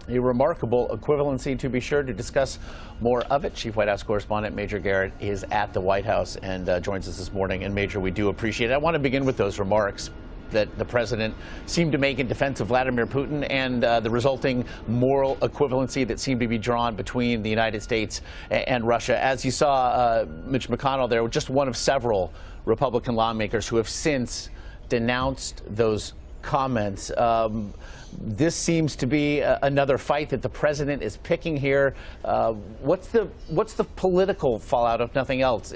A remarkable equivalency, to be sure. To discuss more of it, Chief White House Correspondent Major Garrett is at the White House and joins us this morning. And Major, we do appreciate it. I want to begin with those remarks that the president seemed to make in defense of Vladimir Putin and the resulting moral equivalency that seemed to be drawn between the United States and Russia. As you saw, Mitch McConnell there, just one of several Republican lawmakers who have since denounced those comments. This seems to be another fight that the president is picking here. What's the political fallout, if nothing else,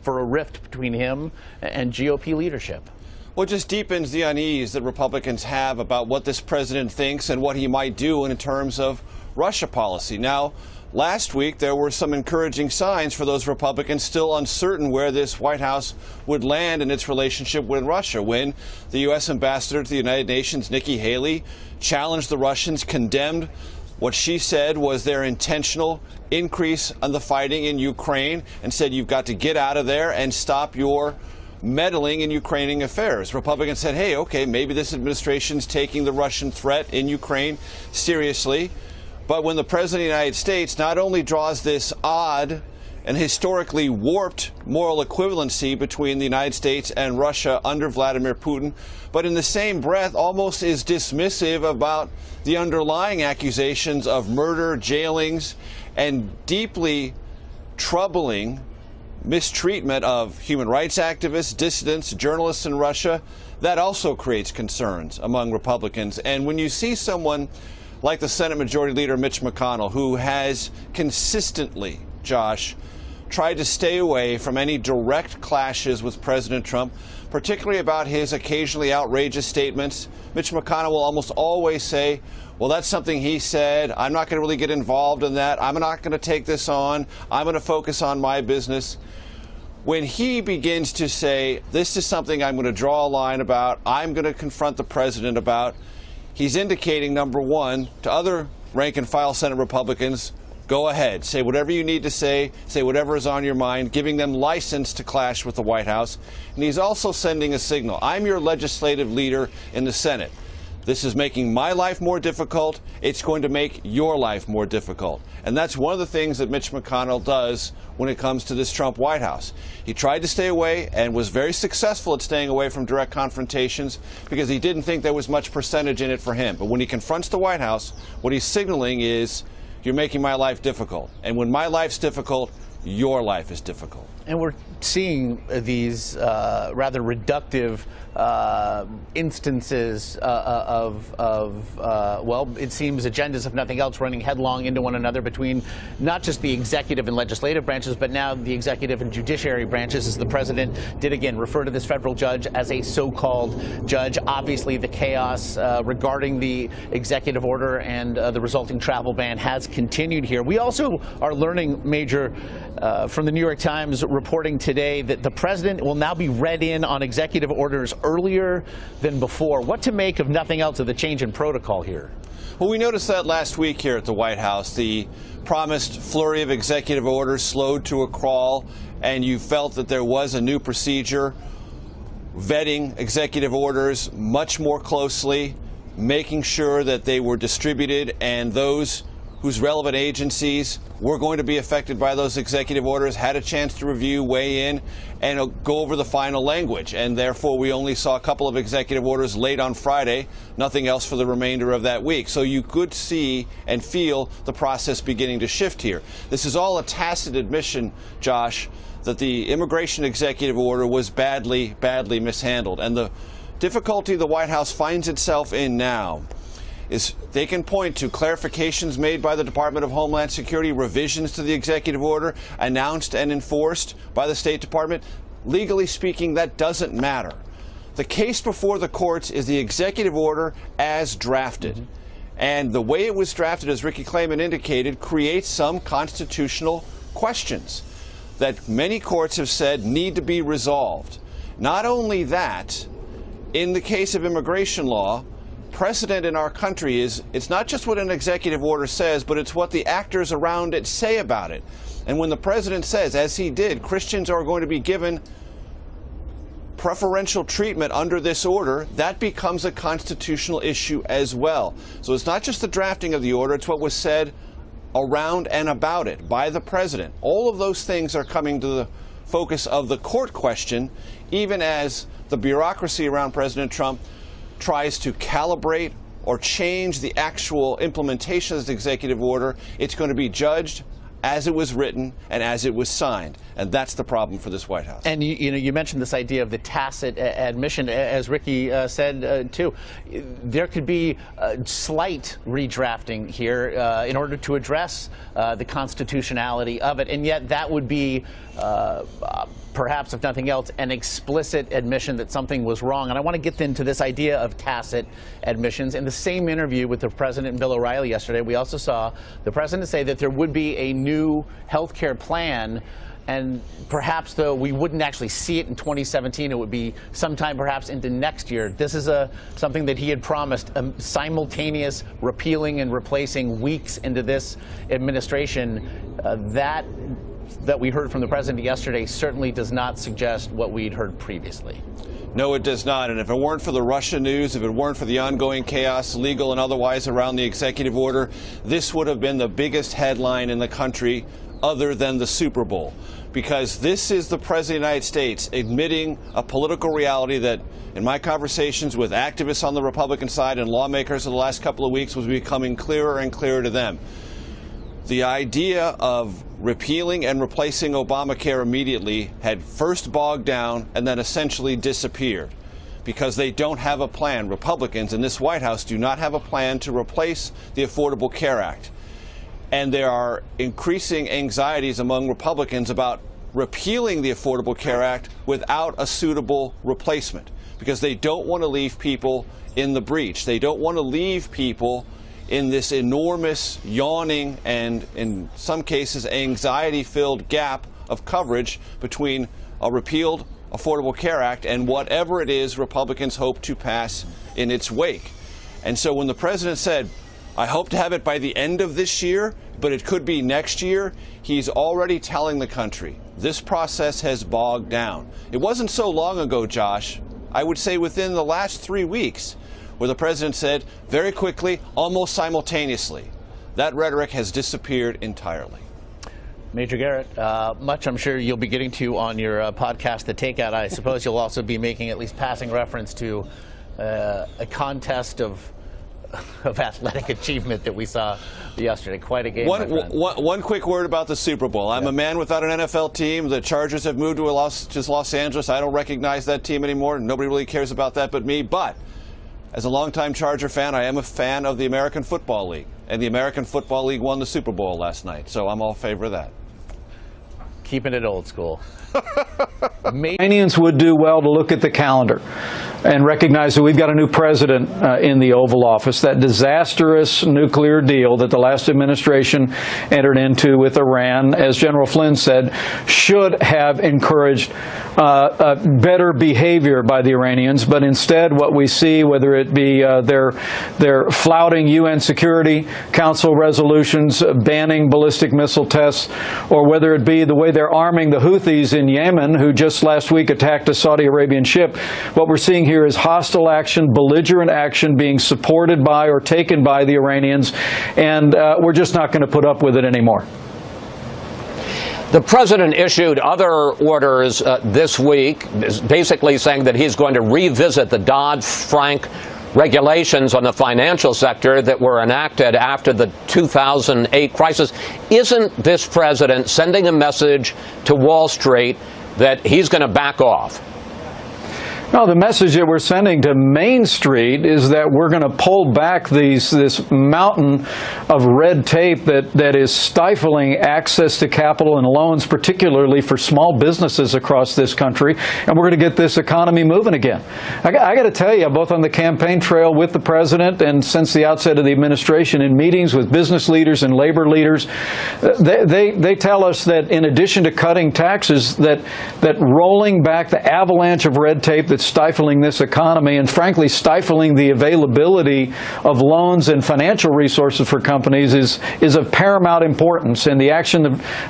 for a rift between him and GOP leadership? Well, it just deepens the unease that Republicans have about what this president thinks and what he might do in terms of Russia policy. Now, last week, there were some encouraging signs for those Republicans still uncertain where this White House would land in its relationship with Russia when the U.S. ambassador to the United Nations, Nikki Haley, challenged the Russians, condemned what she said was their intentional increase on the fighting in Ukraine, and said you've got to get out of there and stop your meddling in Ukrainian affairs. Republicans said, hey, okay, maybe this administration's taking the Russian threat in Ukraine seriously. But when the President of the United States not only draws this odd and historically warped moral equivalency between the United States and Russia under Vladimir Putin, but in the same breath almost is dismissive about the underlying accusations of murder, jailings, and deeply troubling mistreatment of human rights activists, dissidents, journalists in Russia, that also creates concerns among Republicans. And when you see someone like the Senate Majority Leader Mitch McConnell, who has consistently, Josh, tried to stay away from any direct clashes with President Trump, particularly about his occasionally outrageous statements, Mitch McConnell will almost always say, well, that's something he said. I'm not going to really get involved in that. I'm not going to take this on. I'm going to focus on my business. When he begins to say, this is something I'm going to draw a line about, I'm going to confront the president about, he's indicating, number one, to other rank-and-file Senate Republicans, go ahead, say whatever you need to say whatever is on your mind, giving them license to clash with the White House. And he's also sending a signal. I'm your legislative leader in the Senate. This is making my life more difficult. It's going to make your life more difficult. And that's one of the things that Mitch McConnell does when it comes to this Trump White House. He tried to stay away and was very successful at staying away from direct confrontations because he didn't think there was much percentage in it for him. But when he confronts the White House, what he's signaling is, you're making my life difficult. And when my life's difficult, your life is difficult. And we're seeing these rather reductive instances well, it seems agendas, if nothing else, running headlong into one another between not just the executive and legislative branches, but now the executive and judiciary branches, as the president did again refer to this federal judge as a so-called judge. Obviously, the chaos regarding the executive order and the resulting travel ban has continued here. We also are learning, Major, from the New York Times reporting today that the president will now be read in on executive orders earlier than before. What to make, of nothing else, of the change in protocol here? Well, we noticed that last week here at the White House. The promised flurry of executive orders slowed to a crawl, and you felt that there was a new procedure, vetting executive orders much more closely, making sure that they were distributed, and those whose relevant agencies were going to be affected by those executive orders had a chance to review, weigh in, and go over the final language. And therefore, we only saw a couple of executive orders late on Friday, nothing else for the remainder of that week. So you could see and feel the process beginning to shift here. This is all a tacit admission, Josh, that the immigration executive order was badly mishandled. And the difficulty the White House finds itself in now is they can point to clarifications made by the Department of Homeland Security, revisions to the executive order announced and enforced by the State Department. Legally speaking, that doesn't matter. The case before the courts is the executive order as drafted. And the way it was drafted, as Ricky Clayman indicated, creates some constitutional questions that many courts have said need to be resolved. Not only that, in the case of immigration law, precedent in our country is it's not just what an executive order says, but it's what the actors around it say about it. And when the president says, as he did, Christians are going to be given preferential treatment under this order, that becomes a constitutional issue as well. So it's not just the drafting of the order, it's what was said around and about it by the president. All of those things are coming to the focus of the court question, even as the bureaucracy around President Trump tries to calibrate or change the actual implementation of this executive order. It's going to be judged as it was written and as it was signed. And that's the problem for this White House. And you mentioned this idea of the tacit admission, as Ricky said too. There could be slight redrafting here in order to address the constitutionality of it, and yet that would be perhaps, if nothing else, an explicit admission that something was wrong. And I want to get into this idea of tacit admissions. In the same interview with the president and Bill O'Reilly yesterday, we also saw the president say that there would be a new health care plan, and perhaps, though, we wouldn't actually see it in 2017. It would be sometime perhaps into next year. This is something that he had promised, simultaneous repealing and replacing weeks into this administration. That we heard from the president yesterday certainly does not suggest what we'd heard previously. No, it does not. And if it weren't for the Russia news, if it weren't for the ongoing chaos, legal and otherwise, around the executive order, this would have been the biggest headline in the country other than the Super Bowl. Because this is the President of the United States admitting a political reality that, in my conversations with activists on the Republican side and lawmakers of the last couple of weeks, was becoming clearer and clearer to them. The idea of repealing and replacing Obamacare immediately had first bogged down and then essentially disappeared because they don't have a plan. Republicans in this White House do not have a plan to replace the Affordable Care Act. And there are increasing anxieties among Republicans about repealing the Affordable Care Act without a suitable replacement because they don't want to leave people in the breach. They don't want to leave people in this enormous, yawning, and in some cases anxiety-filled gap of coverage between a repealed Affordable Care Act and whatever it is Republicans hope to pass in its wake. And so when the president said, I hope to have it by the end of this year, but it could be next year, he's already telling the country this process has bogged down. It wasn't so long ago, Josh, I would say within the last 3 weeks, where the president said very quickly, almost simultaneously, that rhetoric has disappeared entirely. Major Garrett, much I'm sure you'll be getting to on your podcast, The Takeout. I suppose you'll also be making at least passing reference to a contest of athletic achievement that we saw yesterday. Quite a game. One quick word about the Super Bowl. I'm a man without an NFL team. The Chargers have moved to Los Angeles. I don't recognize that team anymore. Nobody really cares about that but me. But as a longtime Charger fan, I am a fan of the American Football League. And the American Football League won the Super Bowl last night. So I'm all in favor of that. Keeping it old school. Iranians would do well to look at the calendar and recognize that we've got a new president in the Oval Office. That disastrous nuclear deal that the last administration entered into with Iran, as General Flynn said, should have encouraged better behavior by the Iranians. But instead, what we see, whether it be their flouting UN Security Council resolutions, banning ballistic missile tests, or whether it be the way they're arming the Houthis in Yemen, who just last week attacked a Saudi Arabian ship, what we're seeing here is hostile action, belligerent action being supported by or taken by the Iranians, and we're just not going to put up with it anymore. The president issued other orders this week, basically saying that he's going to revisit the Dodd-Frank regulations on the financial sector that were enacted after the 2008 crisis. Isn't this president sending a message to Wall Street that he's going to back off? No, the message that we're sending to Main Street is that we're going to pull back this mountain of red tape that is stifling access to capital and loans, particularly for small businesses across this country, and we're going to get this economy moving again. I got to tell you, both on the campaign trail with the president and since the outset of the administration, in meetings with business leaders and labor leaders, they tell us that in addition to cutting taxes, that rolling back the avalanche of red tape that's that's stifling this economy and, frankly, stifling the availability of loans and financial resources for companies is of paramount importance. And the action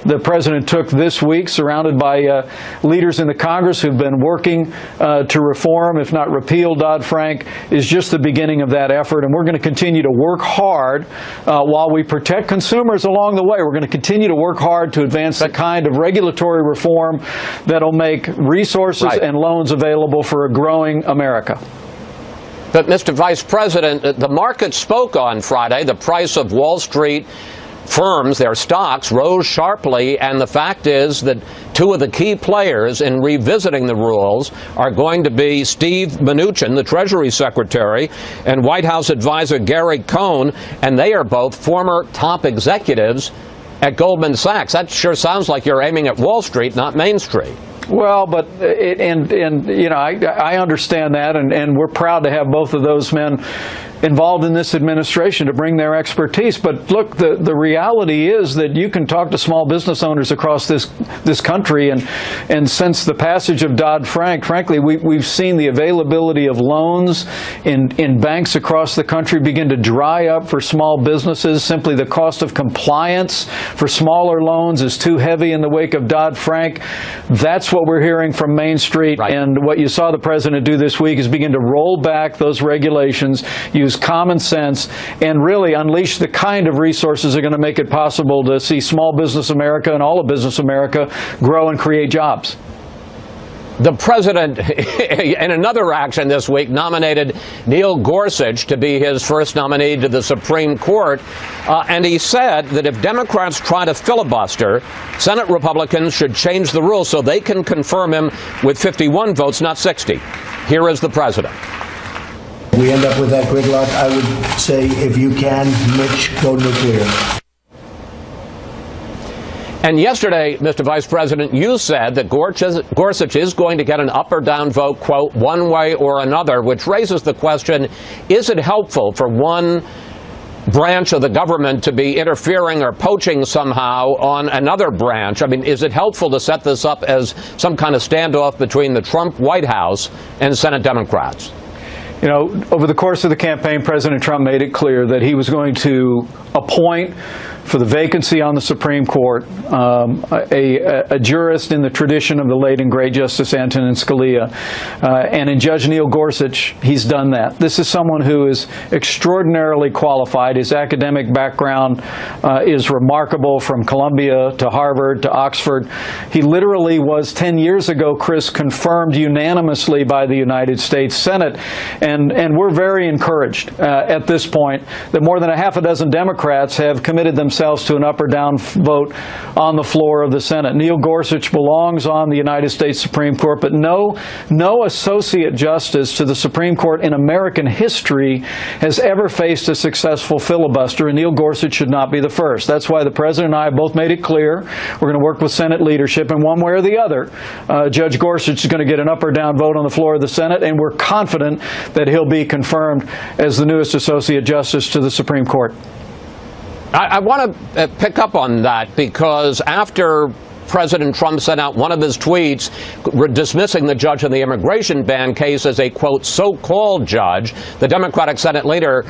the President took this week, surrounded by leaders in the Congress who've been working to reform, if not repeal, Dodd-Frank, is just the beginning of that effort. And we're going to continue to work hard while we protect consumers along the way. We're going to continue to work hard to advance the kind of regulatory reform that'll make resources and loans available for a growing America. But, Mr. Vice President, the market spoke on Friday. The price of Wall Street firms, their stocks, rose sharply, and the fact is that two of the key players in revisiting the rules are going to be Steve Mnuchin, the Treasury Secretary, and White House advisor Gary Cohn, and they are both former top executives at Goldman Sachs. That sure sounds like you're aiming at Wall Street, not Main Street. Well, but you know, I understand that, and we're proud to have both of those men involved in this administration to bring their expertise. But look, the reality is that you can talk to small business owners across this country, and since the passage of Dodd-Frank, frankly, we've seen the availability of loans in banks across the country begin to dry up for small businesses. Simply the cost of compliance for smaller loans is too heavy in the wake of Dodd-Frank. That's what we're hearing from Main Street, and what you saw the President do this week is begin to roll back those regulations, use common sense, and really unleash the kind of resources that are going to make it possible to see small business America and all of business America grow and create jobs. The President, in another action this week, nominated Neil Gorsuch to be his first nominee to the Supreme Court, and he said that if Democrats try to filibuster, Senate Republicans should change the rules so they can confirm him with 51 votes, not 60. Here is the President. We end up with that gridlock. I would say, if you can, Mitch, go nuclear. And yesterday, Mr. Vice President, you said that Gorsuch is going to get an up or down vote, quote, one way or another, which raises the question, is it helpful for one branch of the government to be interfering or poaching somehow on another branch? I mean, is it helpful to set this up as some kind of standoff between the Trump White House and Senate Democrats? You know, over the course of the campaign, President Trump made it clear that he was going to appoint for the vacancy on the Supreme Court a jurist in the tradition of the late and great Justice Antonin Scalia. And in Judge Neil Gorsuch, he's done that. This is someone who is extraordinarily qualified. His academic background is remarkable, from Columbia to Harvard to Oxford. He literally was, 10 years ago, Chris, confirmed unanimously by the United States Senate. And we're very encouraged at this point that more than a half a dozen Democrats have committed themselves to an up or down vote on the floor of the Senate. Neil Gorsuch belongs on the United States Supreme Court, but no associate justice to the Supreme Court in American history has ever faced a successful filibuster, and Neil Gorsuch should not be the first. That's why the President and I have both made it clear we're going to work with Senate leadership, and one way or the other, Judge Gorsuch is going to get an up or down vote on the floor of the Senate, and we're confident that he'll be confirmed as the newest associate justice to the Supreme Court. I want to pick up on that, because after President Trump sent out one of his tweets dismissing the judge in the immigration ban case as a, quote, so-called judge, the Democratic Senate leader,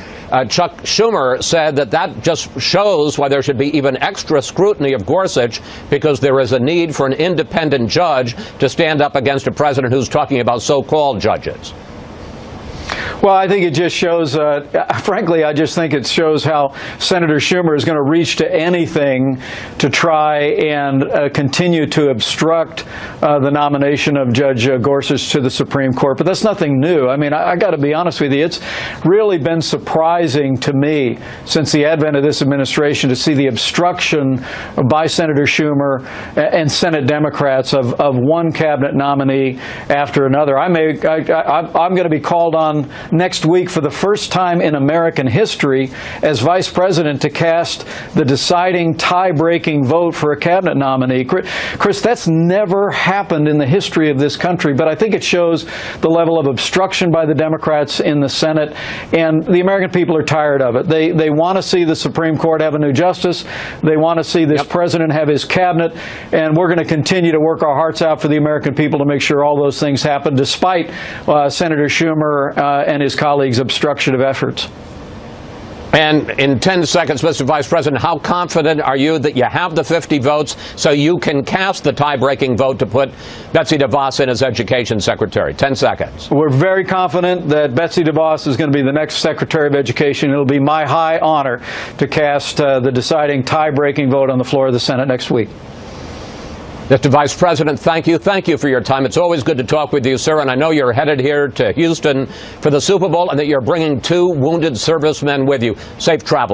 Chuck Schumer, said that just shows why there should be even extra scrutiny of Gorsuch, because there is a need for an independent judge to stand up against a president who's talking about so-called judges. Well, I think it just shows, frankly, I just think it shows how Senator Schumer is going to reach to anything to try and continue to obstruct the nomination of Judge Gorsuch to the Supreme Court. But that's nothing new. I mean, I got to be honest with you. It's really been surprising to me since the advent of this administration to see the obstruction by Senator Schumer and Senate Democrats of one cabinet nominee after another. I'm going to be called on next week for the first time in American history as vice president to cast the deciding tie-breaking vote for a cabinet nominee. Chris, that's never happened in the history of this country, but I think it shows the level of obstruction by the Democrats in the Senate, and the American people are tired of it. They want to see the Supreme Court have a new justice. They want to see this president have his cabinet, and we're going to continue to work our hearts out for the American people to make sure all those things happen, despite Senator Schumer and his colleagues' obstructive efforts. And in 10 seconds, Mr. Vice President, how confident are you that you have the 50 votes so you can cast the tie-breaking vote to put Betsy DeVos in as Education Secretary? 10 seconds. We're very confident that Betsy DeVos is going to be the next Secretary of Education. It'll be my high honor to cast the deciding tie-breaking vote on the floor of the Senate next week. Mr. Vice President, thank you. Thank you for your time. It's always good to talk with you, sir. And I know you're headed here to Houston for the Super Bowl and that you're bringing 2 wounded servicemen with you. Safe travel.